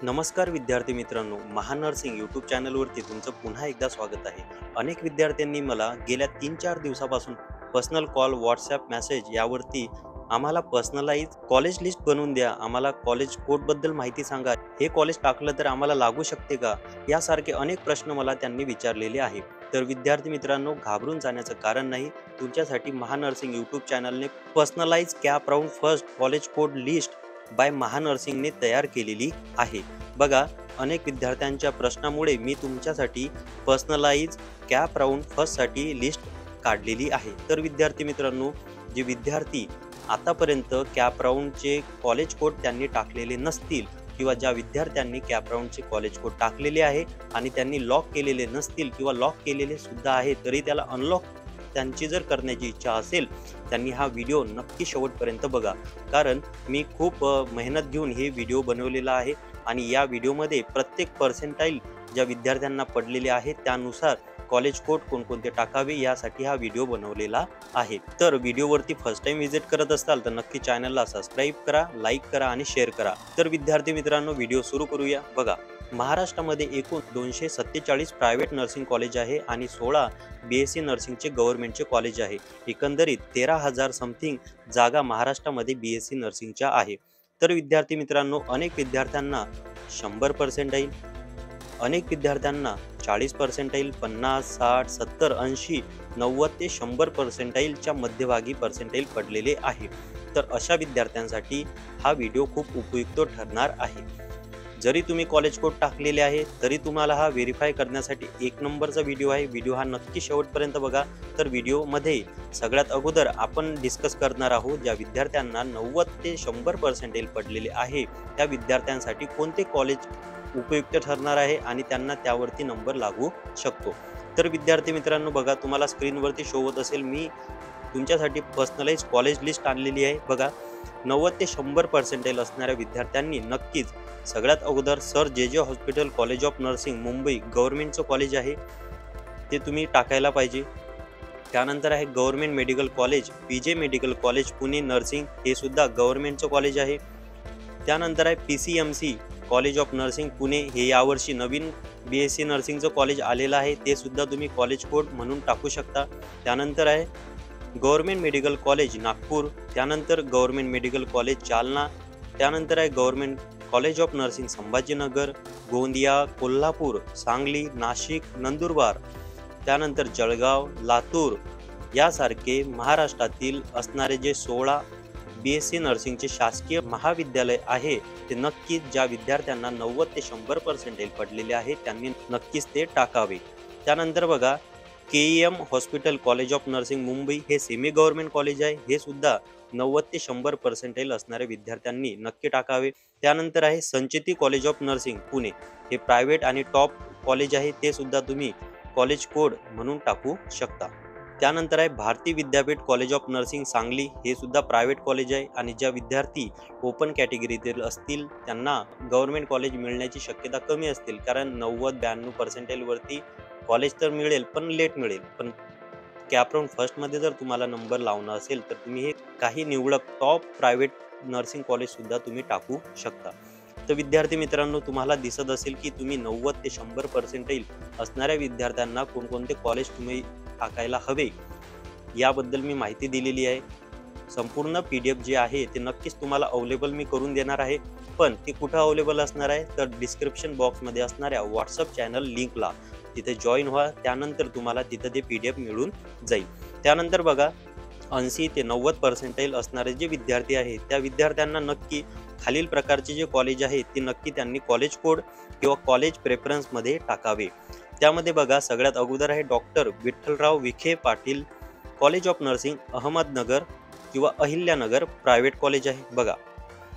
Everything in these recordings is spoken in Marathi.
नमस्कार विद्यार्थी मित्रांनो, महानर्सिंग यूट्यूब चॅनलवरती तुमचं पुन्हा एकदा स्वागत आहे. अनेक विद्यार्थ्यांनी मला गेल्या 3-4 दिवसापासून पर्सनल कॉल, व्हॉट्सॲप मेसेज यावरती आम्हाला पर्सनलाइज कॉलेज लिस्ट बनवून द्या, आम्हाला कॉलेज कोडबद्दल माहिती सांगा, हे कॉलेज टाकलं तर आम्हाला लागू शकते का? यासारखे अनेक प्रश्न मला त्यांनी विचारलेले आहे. तर विद्यार्थी मित्रांनो, घाबरून जाण्याचं कारण नाही. तुमच्यासाठी महानर्सिंग यूट्यूब चॅनलने personalise CAP round first college code list by महानर्सिंगने तयार केलेली आहे. बघा, अनेक विद्यार्थ्यांच्या प्रश्नामुळे मी तुमच्यासाठी पर्सनलाइज कॅप राऊंड फर्स्टसाठी लिस्ट काढलेली आहे. तर विद्यार्थी मित्रांनो, जे विद्यार्थी आतापर्यंत कॅप राऊंडचे कॉलेज कोड त्यांनी टाकलेले नसतील किंवा ज्या विद्यार्थ्यांनी कॅप राऊंडचे कॉलेज कोड टाकलेले आहे आणि त्यांनी लॉक केलेले नसतील किंवा लॉक केलेले सुद्धा आहे तरी त्याला अनलॉक त्यांची जर करण्याची इच्छा असेल, त्यांनी हा व्हिडिओ नक्की शेवटपर्यंत बघा. कारण मी खूप मेहनत घेऊन हे व्हिडिओ बनवलेला आहे आणि या व्हिडिओमध्ये प्रत्येक पर्सेंटाईल ज्या विद्यार्थ्यांना पडलेले आहे त्यानुसार कॉलेज कोड कोणकोणते टाकावे यासाठी हा व्हिडिओ बनवलेला आहे. तर व्हिडिओवरती फर्स्ट टाइम व्हिजिट करत असाल तर नक्की चॅनलला सबस्क्राईब करा, लाईक करा आणि शेअर करा. तर विद्यार्थी मित्रांनो, व्हिडिओ सुरू करूया. बघा, महाराष्ट्रामध्ये एकूण 247 प्रायव्हेट नर्सिंग कॉलेज आहे आणि 16 BSc नर्सिंगचे गव्हर्नमेंटचे कॉलेज आहे. एकंदरीत 13,000 समथिंग जागा महाराष्ट्रामध्ये BSc नर्सिंगच्या आहे. तर विद्यार्थी मित्रांनो, अनेक विद्यार्थ्यांना 100 पर्सेंटाईल, अनेक विद्यार्थ्यांना 40 पर्सेंटाईल, 50, 60, 70, 80, 90 ते 100 पर्सेंटाईलच्या मध्यभागी पर्सेंटाईल पडलेले आहे. तर अशा विद्यार्थ्यांसाठी हा व्हिडिओ खूप उपयुक्त ठरणार आहे. जरी तुम्ही कॉलेज कोड टाकलेले आहे तरी तुम्हाला हा व्हेरीफाय करण्यासाठी एक नंबरचा व्हिडिओ आहे. व्हिडिओ हा नक्की शेवटपर्यंत बघा. तर व्हिडिओमध्ये सगळ्यात अगोदर आपण डिस्कस करणार आहोत ज्या विद्यार्थ्यांना 90 ते 100 पर्सेंटाईल पडलेले आहे त्या विद्यार्थ्यांसाठी कोणते कॉलेज उपयुक्त ठरणार आहे आणि त्यांना त्यावरती नंबर लागू शकतो. तर विद्यार्थी मित्रांनो, बघा, तुम्हाला स्क्रीनवरती शो होत असेल, मी तुमच्यासाठी पर्सनलाइज कॉलेज लिस्ट आणलेली आहे. बघा, 90 ते 100 पर्सेंटाईल असणाऱ्या विद्यार्थ्यांनी नक्कीच सगळ्यात अगोदर सर जे hospital college of nursing Mumbai गव्हर्नमेंटचं कॉलेज आहे ते तुम्ही टाकायला पाहिजे. त्यानंतर आहे government medical college, PJ medical college Pune nursing, हे सुद्धा गव्हर्नमेंटचं कॉलेज आहे. त्यानंतर आहे PCMC college of nursing Pune, हे यावर्षी नवीन BSc नर्सिंगचं कॉलेज आलेलं आहे, ते सुद्धा तुम्ही कॉलेज कोड म्हणून टाकू शकता. त्यानंतर आहे गव्हर्नमेंट मेडिकल कॉलेज नागपूर, त्यानंतर गव्हर्नमेंट मेडिकल कॉलेज जालना, त्यानंतर आहे government college of nursing Sambhajinagar, Gondia, Kolhapur, Sangli, Nashik, Nandurbar, त्यानंतर जळगाव, लातूर यासारखे महाराष्ट्रातील असणारे जे 16 BSc नर्सिंगचे शासकीय महाविद्यालय आहे ते नक्कीच ज्या विद्यार्थ्यांना 90 ते 100 पर्सेंटाईल पडलेले आहे त्यांनी नक्कीच ते टाकावे. त्यानंतर बघा, KEM hospital college of nursing Mumbai, हे सेमी गव्हर्नमेंट कॉलेज आहे, हे सुद्धा 90 ते 100 पर्सेंटाईल असणाऱ्या विद्यार्थ्यांनी नक्की टाकावे. त्यानंतर आहे Sancheti college of nursing Pune, हे प्रायव्हेट आणि टॉप कॉलेज आहे, ते सुद्धा तुम्ही कॉलेज कोड म्हणून टाकू शकता. त्यानंतर आहे Bharati Vidyapeeth college of nursing Sangli, हे सुद्धा प्रायव्हेट कॉलेज आहे आणि ज्या विद्यार्थी ओपन कॅटेगरीतील असतील त्यांना गव्हर्नमेंट कॉलेज मिळण्याची शक्यता कमी असतील, कारण 90-92 पर्सेंटाईलवरती कॉलेज तर मिळेल पण लेट मिळेल. पण कॅप राऊंड फर्स्टमध्ये जर तुम्हाला नंबर लावणं असेल तर तुम्ही हे काही निवडक टॉप प्रायव्हेट नर्सिंग कॉलेज सुद्धा तुम्ही टाकू शकता. तर विद्यार्थी मित्रांनो, तुम्हाला दिसत असेल की तुम्ही 90 ते 100 पर्सेंटाईल असणाऱ्या विद्यार्थ्यांना कोणकोणते कॉलेज तुम्ही टाकायला हवे याबद्दल मी माहिती दिलेली आहे. संपूर्ण PDF जे आहे ते नक्कीच तुम्हाला अवेलेबल मी करून देणार आहे. पण ते कुठं अवेलेबल असणार आहे तर डिस्क्रिप्शन बॉक्समध्ये असणाऱ्या व्हॉट्सअप चॅनल लिंकला तिथे जॉईन व्हा. त्यानंतर तुम्हाला तिथं ते PDF मिळून जाईल. त्यानंतर बघा, 80 ते 90 पर्सेंटाईल असणारे जे विद्यार्थी आहेत त्या विद्यार्थ्यांना नक्की खालील प्रकारचे जे कॉलेज आहेत ते नक्की त्यांनी कॉलेज कोड किंवा कॉलेज प्रेफरन्समध्ये टाकावे. त्यामध्ये बघा, सगळ्यात अगोदर आहे doctor Vitthalrao Vikhe Patil college of nursing Ahmednagar किंवा अहिल्यानगर प्रायव्हेट कॉलेज आहे. बघा,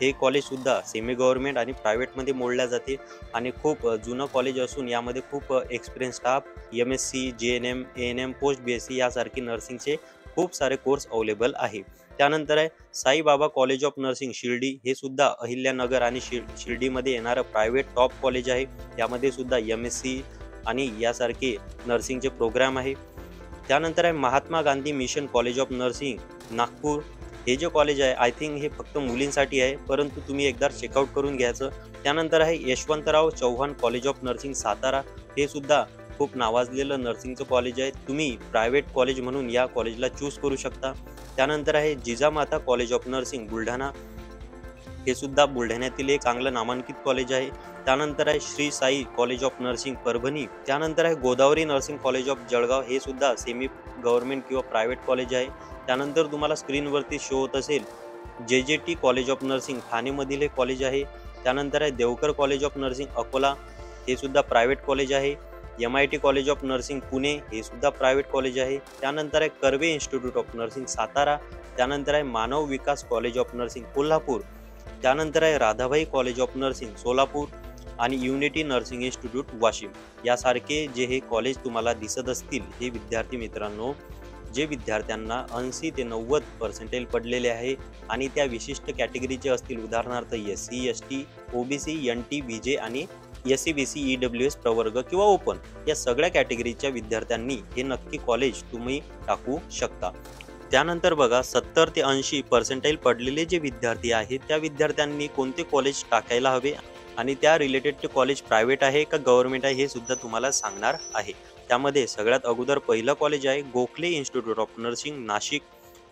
हे कॉलेज सुद्धा सेमी गव्हर्नमेंट आणि प्रायव्हेटमध्ये मोडल्या जाते आणि खूप जुनं कॉलेज असून यामध्ये खूप experience staff, MSc, JNM, ANM, post BSc यासारखी नर्सिंगचे खूप सारे कोर्स अवेलेबल आहे. त्यानंतर आहे Saibaba college of nursing Shirdi, हे सुद्धा अहिल्यानगर आणि शिर्डीमध्ये येणारं प्रायव्हेट टॉप कॉलेज आहे. यामध्ये सुद्धा MSc आणि यासारखे नर्सिंगचे प्रोग्राम आहे. त्यानंतर आहे Mahatma Gandhi mission college of nursing Nagpur, हे जे कॉलेज आहे आय थिंक हे फक्त मुलींसाठी आहे, परंतु तुम्ही एकदा चेकआउट करून घ्यायचं. त्यानंतर आहे Yashwantrao Chavan college of nursing Satara. हे सुद्धा खूप नावाजलेलं नर्सिंगचं कॉलेज आहे. तुम्ही प्रायव्हेट कॉलेज म्हणून या कॉलेजला चूज करू शकता. त्यानंतर आहे Jijamata college of nursing Buldhana. हे सुद्धा बुलढाण्यातील एक चांगलं नामांकित कॉलेज आहे. त्यानंतर आहे Shri Sai college of nursing Parbhani. त्यानंतर आहे Godavari nursing college of Jalgaon. हे सुद्धा सेमी गव्हर्नमेंट किंवा प्रायव्हेट कॉलेज आहे. त्यानंतर तुम्हाला स्क्रीनवरती शो होत असेल JJT कॉलेज ऑफ नर्सिंग ठाणेमधील हे कॉलेज आहे. त्यानंतर आहे Devkar college of nursing Akola. हे सुद्धा प्रायव्हेट कॉलेज आहे. MIT college of nursing Pune. हे सुद्धा प्रायव्हेट कॉलेज आहे. त्यानंतर आहे Karve institute of nursing Satara. त्यानंतर आहे मानव विकास कॉलेज ऑफ नर्सिंग कोल्हापूर. त्यानंतर आहे Radhabai college of nursing Solapur आणि युनिटी नर्सिंग इन्स्टिट्यूट वाशिम. यासारखे जे हे कॉलेज तुम्हाला दिसत असतील, हे विद्यार्थी मित्रांनो, जे विद्यार्थ्यांना 80 ते 90% पडलेले आहे आणि त्या विशिष्ट कॅटेगरीचे असतील, उदाहरणार्थ SC ST OBC NT BJ आणि SC BC EWS प्रवर्ग किंवा ओपन, या सगळ्या कॅटेगरीच्या विद्यार्थ्यांनी हे नक्की कॉलेज तुम्ही टाकू शकता. त्यानंतर बघा 70 ते 80% पडलेले जे विद्यार्थी आहेत त्या विद्यार्थ्यांनी कोणते कॉलेज टाकायला हवे आणि त्या रिलेटेड ते कॉलेज प्रायव्हेट आहे का गव्हर्नमेंट आहे हे सुद्धा तुम्हाला सांगणार आहे. त्यामध्ये सगळ्यात अगोदर पहिलं कॉलेज आहे Gokhale institute of nursing Nashik.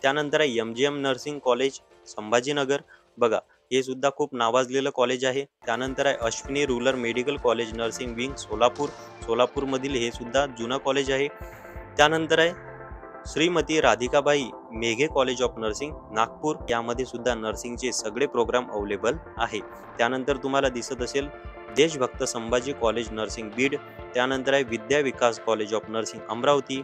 त्यानंतर आहे MGM नर्सिंग कॉलेज संभाजीनगर. बघा हे सुद्धा खूप नावाजलेलं कॉलेज आहे. त्यानंतर आहे Ashwini rural medical college nursing wing Solapur. सोलापूरमधील हे सुद्धा जुनं कॉलेज आहे. त्यानंतर आहे Shrimati Radhikabai Meghe college of nursing Nagpur. यामध्ये सुद्धा नर्सिंगचे सगळे प्रोग्राम अवेलेबल आहे. त्यानंतर तुम्हाला दिसत असेल देशभक्त संभाजी कॉलेज नर्सिंग बीड. त्यानंतर आहे विद्या विकास कॉलेज ऑफ नर्सिंग अमरावती.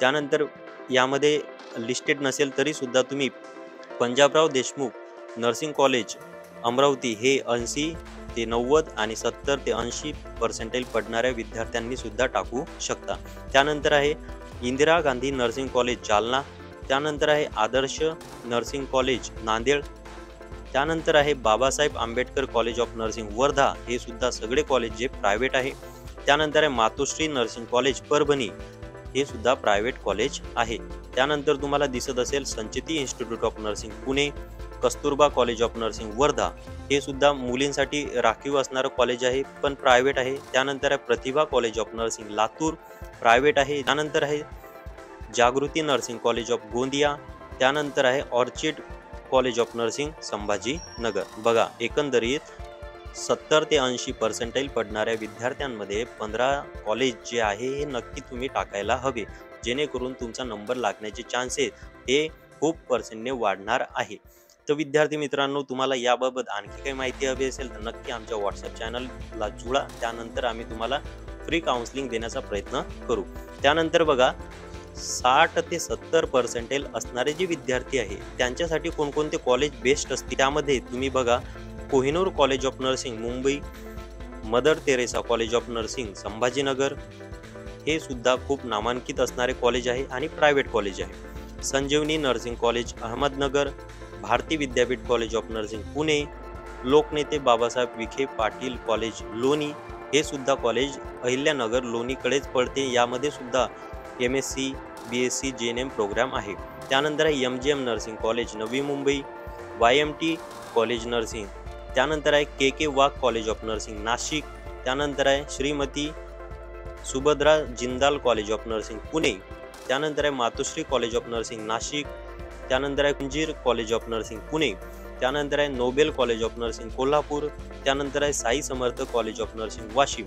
त्यानंतर यामध्ये लिस्टेड नसेल तरी सुद्धा तुम्ही पंजाबराव देशमुख नर्सिंग कॉलेज अमरावती हे 80 ते 90 आणि 70 ते 80% पडणाऱ्या विद्यार्थ्यांनी सुद्धा टाकू शकता. त्यानंतर आहे इंदिरा गांधी नर्सिंग कॉलेज जालना. त्यानंतर आहे आदर्श नर्सिंग कॉलेज नांदेड. त्यानंतर आहे Babasaheb Ambedkar college of nursing Wardha. हे सुद्धा सगळे कॉलेज जे प्रायव्हेट आहे. त्यानंतर आहे मातोश्री नर्सिंग कॉलेज परभणी. हे सुद्धा प्रायव्हेट कॉलेज आहे. त्यानंतर तुम्हाला दिसत असेल Sancheti institute of nursing Pune. Kasturba college of nursing Wardha. हे सुद्धा मुलींसाठी राखीव असणारं कॉलेज आहे पण प्रायव्हेट आहे. त्यानंतर आहे Pratibha college of nursing Latur private आहे. त्यानंतर आहे Jagruti nursing college of Gondia. त्यानंतर आहे orchid college of nursing Sambhajinagar. बघा एकंदरीत 70 ते 80% पडणाऱ्या विद्यार्थ्यांमध्ये 15 कॉलेज जे आहे हे नक्की तुम्ही टाकायला हवे, जेणेकरून तुमचा नंबर लागण्याचे चान्सेस हे खूप पर्सेंटने वाढणार आहे. तर विद्यार्थी मित्रांनो, तुम्हाला याबाबत आणखी काही माहिती हवी असेल तर नक्की आमच्या व्हॉट्सअप चॅनलला जुळा. त्यानंतर आम्ही तुम्हाला फ्री काउन्सिलिंग देण्याचा प्रयत्न करू. त्यानंतर बघा 60 ते 70% असणारे जे विद्यार्थी आहे त्यांच्यासाठी कोणकोणते कॉलेज बेस्ट असते, त्यामध्ये तुम्ही बघा Kohinoor college of nursing Mumbai, mother Teresa college of nursing Sambhajinagar. हे सुद्धा खूप नामांकित असणारे कॉलेज आहे आणि प्रायव्हेट कॉलेज आहे. संजीवनी nursing college Ahmednagar, Bharati Vidyapeeth college of nursing Pune, लोकनेते बाबासाहेब विखे पाटील कॉलेज लोणी. हे सुद्धा कॉलेज अहिल्यानगर लोणीकडेच पडते. यामध्ये सुद्धा MSc BSc JNM प्रोग्राम आहे. त्यानंतर आहे MGM nursing college Navi Mumbai, YMT college nursing. त्यानंतर आहे KK Wagh college of nursing Nashik. त्यानंतर आहे Shrimati Subhadra Jindal college of nursing Pune. त्यानंतर आहे मातोश्री कॉलेज ऑफ नर्सिंग नाशिक. त्यानंतर आहे Kunjir college of nursing Pune. त्यानंतर आहे Nobel college of nursing Kolhapur. त्यानंतर आहे साई समर्थ कॉलेज ऑफ नर्सिंग वाशिम.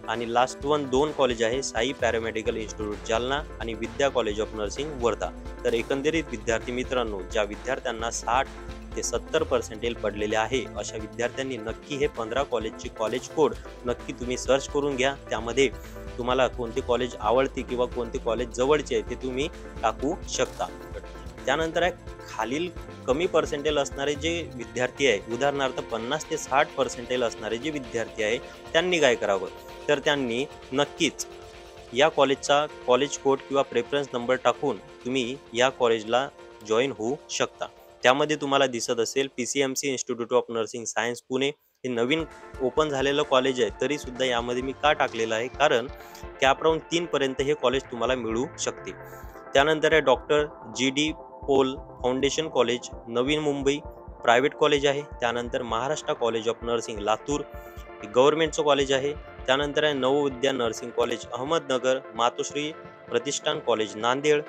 आणि लास्ट वन 2 कॉलेज आहे साई पॅरामेडिकल इन्स्टिट्यूट जालना आणि विद्या कॉलेज ऑफ नर्सिंग वर्धा. तर एकंदरीत विद्यार्थी मित्रांनो, ज्या विद्यार्थ्यांना 60 ते 70% पडलेले आहे अशा विद्यार्थ्यांनी नक्की हे 15 कॉलेजचे कॉलेज कोड नक्की तुम्ही सर्च करून घ्या. त्यामध्ये तुम्हाला कोणते कॉलेज आवडते किंवा कोणते कॉलेज जवळचे आहे ते तुम्ही टाकू शकता. त्यानंतर आहे खालील कमी पर्सेंटेज असणारे जे विद्यार्थी आहे, उदाहरणार्थ 50 ते 60% असणारे जे विद्यार्थी आहे त्यांनी काय करावं, तर त्यांनी नक्कीच या कॉलेजचा कॉलेज कोड किंवा प्रेफरन्स नंबर टाकून तुम्ही या कॉलेजला जॉईन होऊ शकता. त्यामध्ये तुम्हाला दिसत असेल PCMC institute of nursing science Pune. हे नवीन ओपन झालेलं कॉलेज आहे, तरी सुद्धा यामध्ये मी का टाकलेलं आहे, कारण कॅपराऊंड 3 पर्यंत हे कॉलेज तुम्हाला मिळू शकते. त्यानंतर आहे doctor GD Pol foundation college नवीन मुंबई प्रायव्हेट कॉलेज आहे. त्यानंतर Maharashtra college of nursing Latur गव्हर्नमेंटचं कॉलेज आहे. त्यानंतर आहे Navvidya nursing college Ahmednagar, Matoshri Pratishthan college Nanded,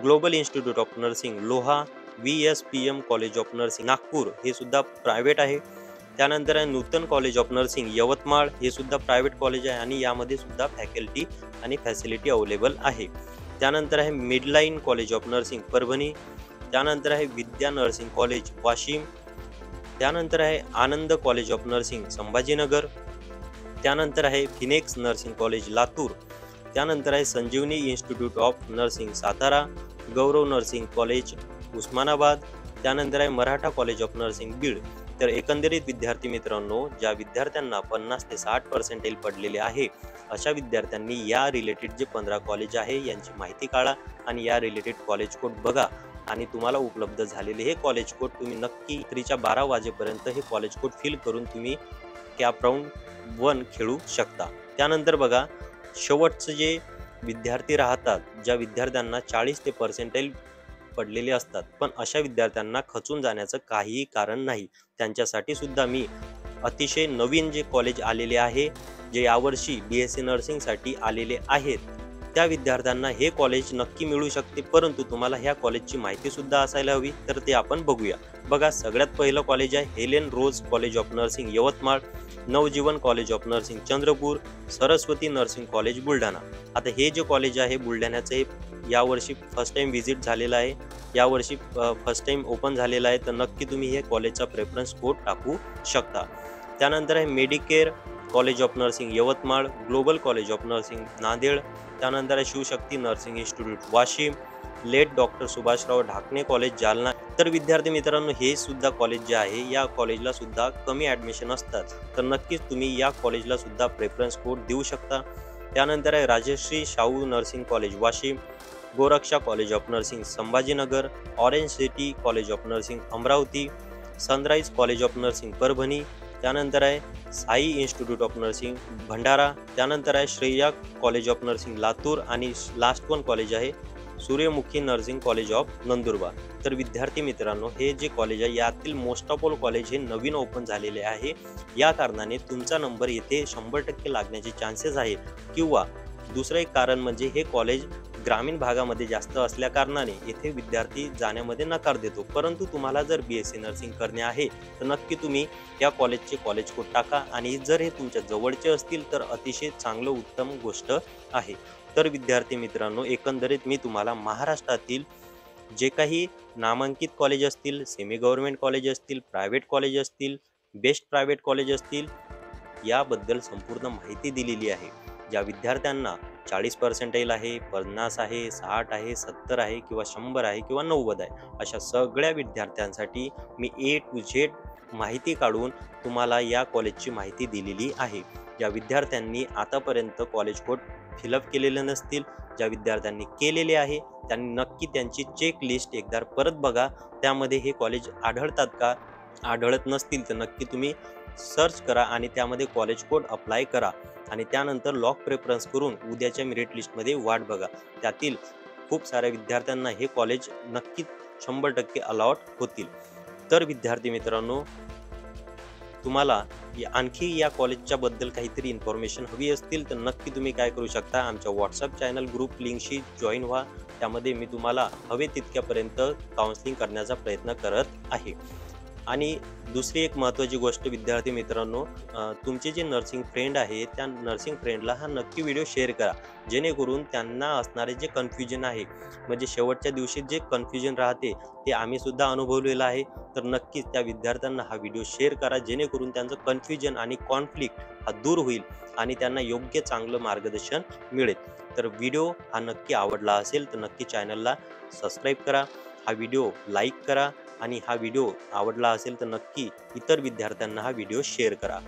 global institute of nursing Loha, VSPM college of nursing Nagpur हे सुद्धा प्रायव्हेट आहे. त्यानंतर आहे Nutan college of nursing Yavatmal हे सुद्धा प्रायव्हेट कॉलेज आहे आणि यामध्ये सुद्धा फॅकल्टी आणि फॅसिलिटी अवेलेबल आहे. त्यानंतर आहे midline college of nursing Parbhani, त्यानंतर आहे विद्या नर्सिंग कॉलेज वाशिम, त्यानंतर आहे Anand college of nursing Sambhajinagar, त्यानंतर आहे फिनेक्स नर्सिंग कॉलेज लातूर, त्यानंतर आहे Sanjivani institute of nursing Satara, Gaurav nursing college Osmanabad, त्यानंतर आहे Maratha college of nursing Beed. तर एकंदरीत विद्यार्थी मित्रांनो, ज्या विद्यार्थ्यांना 50 ते 60% पडलेले आहे अशा विद्यार्थ्यांनी या रिलेटेड जे 15 कॉलेज आहे यांची माहिती काढा आणि या रिलेटेड कॉलेज कोड बघा आणि तुम्हाला उपलब्ध झालेले हे कॉलेज कोड तुम्ही नक्की रात्रीच्या 12 वाजेपर्यंत हे कॉलेज कोड फिल करून तुम्ही कॅप राऊंड 1 खेळू शकता. त्यानंतर बघा, शेवटचे जे विद्यार्थी राहतात, ज्या विद्यार्थ्यांना 40 ते पर्सेंटाईल पडलेले असतात, पण अशा विद्यार्थ्यांना खचून जाण्याचं काहीही कारण नाही. त्यांच्यासाठी सुद्धा मी अतिशय नवीन जे कॉलेज आलेले आहे, जे यावर्षी BSc नर्सिंगसाठी आलेले आहेत, त्या विद्यार्थ्यांना हे कॉलेज नक्की मिळू शकते. परंतु तुम्हाला ह्या कॉलेजची माहिती सुद्धा असायला हवी, तर ते आपण बघूया. बघा, सगळ्यात पहिलं कॉलेज आहे Helen Rose college of nursing Yavatmal, Navjeevan college of nursing Chandrapur, Saraswati nursing college Buldhana. आता हे जे कॉलेज आहे बुलढाण्याचं, हे यावर्षी फर्स्ट टाइम व्हिजिट झालेलं आहे, यावर्षी फर्स्ट टाइम ओपन झालेलं आहे, तर नक्की तुम्ही हे कॉलेजचा प्रेफरन्स कोड टाकू शकता. त्यानंतर आहे Medicare college of nursing Yavatmal, global college of nursing Nanded, त्यानंतर आहे Shivshakti nursing institute Washim, late doctor Subhashrao Dhakne college Jalna. तर विद्यार्थी मित्रांनो, हे सुद्धा कॉलेज जे आहे या कॉलेजला सुद्धा कमी ॲडमिशन असतात, तर नक्कीच तुम्ही या कॉलेजला सुद्धा प्रेफरन्स कोड देऊ शकता. त्यानंतर आहे Rajashree Shahu nursing college Washim, Goraksha college of nursing Sambhajinagar, orange city college of nursing Amravati, sunrise college of nursing Parbhani, त्यानंतर आहे Sai institute of nursing Bhandara, त्यानंतर आहे Shreya college of nursing Latur आणि लास्ट वन कॉलेज आहे सूर्यमुखी नर्सिंग कॉलेज ऑफ नंदुरबार. तर विद्यार्थी मित्रांनो, हे जे कॉलेज आहे यातील मोस्ट ऑफ ऑल कॉलेज हे नवीन ओपन झालेले आहे. या कारणाने तुमचा नंबर येथे 100% लागण्याचे चान्सेस आहे. किंवा दुसरं एक कारण म्हणजे हे कॉलेज ग्रामीण भागामध्ये जास्त असल्या कारणाने येथे विद्यार्थी जाण्यामध्ये नकार देतो. परंतु तुम्हाला जर BSc नर्सिंग करणे आहे तर नक्की तुम्ही या कॉलेजचे कॉलेज कोड टाका आणि जर हे तुमच्या जवळचे असतील तर अतिशय चांगलं उत्तम गोष्ट आहे. तर विद्यार्थी मित्रांनो, एकंदरीत मी तुम्हाला महाराष्ट्रातील जे काही नामांकित कॉलेज असतील, सेमी गव्हर्नमेंट कॉलेज असतील, प्रायव्हेट कॉलेज असतील, बेस्ट प्रायव्हेट कॉलेज असतील, याबद्दल संपूर्ण माहिती दिलेली आहे. ज्या विद्यार्थ्यांना 40% आहे, 50 आहे, 60 आहे, 70 आहे किंवा 100 आहे किंवा 90 आहे, अशा सगळ्या विद्यार्थ्यांसाठी मी A to Z माहिती काढून तुम्हाला या कॉलेजची माहिती दिलेली आहे. ज्या विद्यार्थ्यांनी आतापर्यंत कॉलेज कोड फिलअप केलेले नसतील, ज्या विद्यार्थ्यांनी केलेले आहे, त्यांनी नक्की त्यांची चेकलिस्ट एकदा परत बघा. त्यामध्ये हे कॉलेज आढळतात का? आढळत नसतील तर नक्की तुम्ही सर्च करा आणि त्यामध्ये कॉलेज कोड अप्लाय करा आणि त्यानंतर लॉक प्रेफरन्स करून उद्याच्या मेरिट लिस्टमध्ये वाट बघा. त्यातील खूप साऱ्या विद्यार्थ्यांना हे कॉलेज नक्कीच 100% अलॉट होतील. तर विद्यार्थी मित्रांनो, तुम्हाला आणखी या कॉलेजच्या बद्दल काहीतरी इन्फॉर्मेशन हवी असतील तर नक्की तुम्ही काय करू शकता, आमच्या व्हॉट्सअप चॅनल ग्रुप लिंकशी जॉईन व्हा. त्यामध्ये मी तुम्हाला हवे तितक्यापर्यंत काउन्सिलिंग करण्याचा प्रयत्न करत आहे. आणि दुसरी एक महत्त्वाची गोष्ट विद्यार्थी मित्रांनो, तुमचे जे नर्सिंग फ्रेंड आहे त्या नर्सिंग फ्रेंडला हा नक्की व्हिडिओ शेअर करा, जेणेकरून त्यांना असणारे जे कन्फ्युजन आहे, म्हणजे शेवटच्या दिवशी जे कन्फ्युजन राहते ते आम्ही सुद्धा अनुभवलेलं आहे. तर नक्कीच त्या विद्यार्थ्यांना हा व्हिडिओ शेअर करा, जेणेकरून त्यांचं कन्फ्युजन आणि कॉन्फ्लिक्ट हा दूर होईल आणि त्यांना योग्य चांगलं मार्गदर्शन मिळेल. तर व्हिडिओ हा नक्की आवडला असेल तर नक्की चॅनलला सबस्क्राईब करा, हा व्हिडिओ लाईक करा आणि हा व्हिडिओ आवडला असेल तर नक्की इतर विद्यार्थ्यांना हा व्हिडिओ शेअर करा.